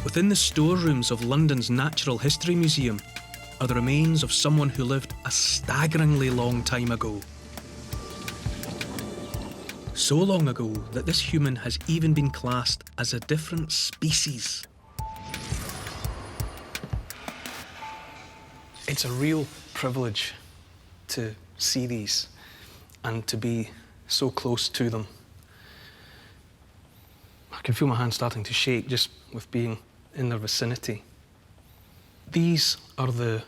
Within the storerooms of London's Natural History Museum are the remains of someone who lived a staggeringly long time ago. So long ago that this human has even been classed as a different species. It's a real privilege to see these and to be so close to them. I can feel my hand starting to shake just with being in their vicinity. These are the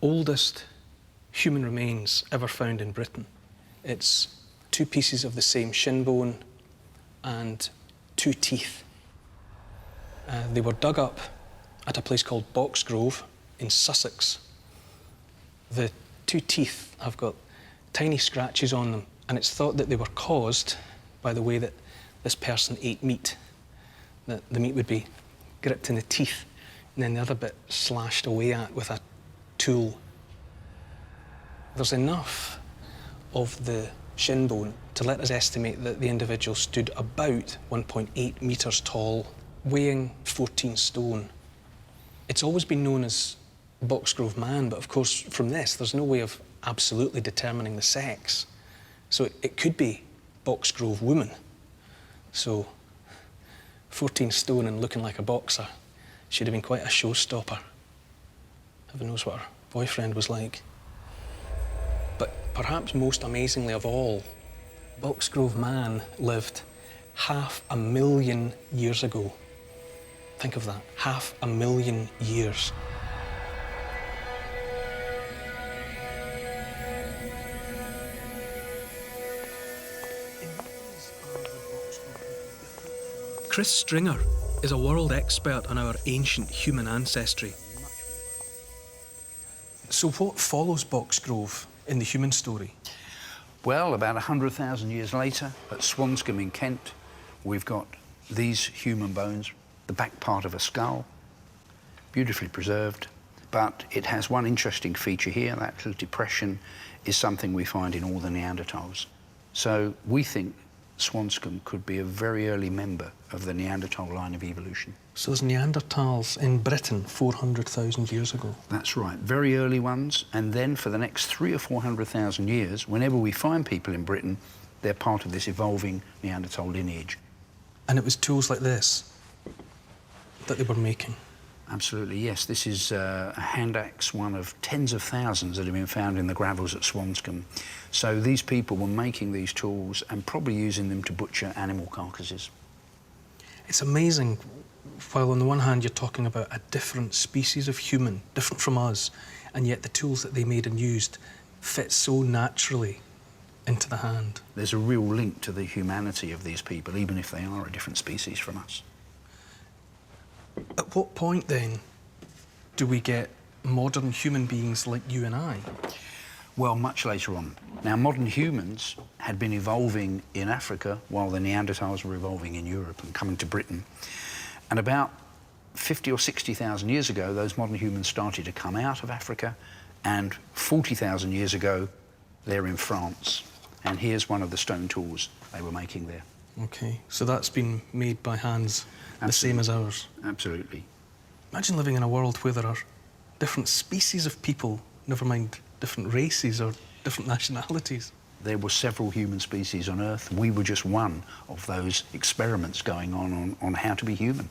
oldest human remains ever found in Britain. It's 2 pieces of the same shin bone and 2 teeth. They were dug up at a place called Boxgrove in Sussex. The 2 teeth have got tiny scratches on them, and it's thought that they were caused by the way that this person ate meat. That the meat would be gripped in the teeth and then the other bit slashed away at with a tool. There's enough of the shin bone to let us estimate that the individual stood about 1.8 metres tall, weighing 14 stone. It's always been known as Boxgrove Man, but of course from this there's no way of absolutely determining the sex. So it could be Boxgrove Woman. So 14 stone and looking like a boxer should have been quite a showstopper. Heaven knows what her boyfriend was like. But perhaps most amazingly of all, Boxgrove Man lived 500,000 years ago. Think of that, 500,000 years. Chris Stringer is a world expert on our ancient human ancestry. So what follows Boxgrove in the human story? Well, about 100,000 years later, at Swanscombe in Kent, we've got these human bones, the back part of a skull, beautifully preserved, but it has one interesting feature here. That little depression is something we find in all the Neanderthals. So we think Swanscombe could be a very early member of the Neanderthal line of evolution. So there's Neanderthals in Britain 400,000 years ago? That's right, very early ones, and then for the next 300,000 or 400,000 years, whenever we find people in Britain, they're part of this evolving Neanderthal lineage. And it was tools like this that they were making? Absolutely, yes. This is a hand axe, one of tens of thousands that have been found in the gravels at Swanscombe. So these people were making these tools and probably using them to butcher animal carcasses. It's amazing, while on the one hand you're talking about a different species of human, different from us, and yet the tools that they made and used fit so naturally into the hand. There's a real link to the humanity of these people, even if they are a different species from us. At what point, then, do we get modern human beings like you and I? Well, much later on. Now, modern humans had been evolving in Africa while the Neanderthals were evolving in Europe and coming to Britain. And about 50 or 60,000 years ago, those modern humans started to come out of Africa, and 40,000 years ago, they're in France. And here's one of the stone tools they were making there. OK, so that's been made by hands the same as ours? Absolutely. Imagine living in a world where there are different species of people, never mind different races or different nationalities. There were several human species on Earth. We were just one of those experiments going on how to be human.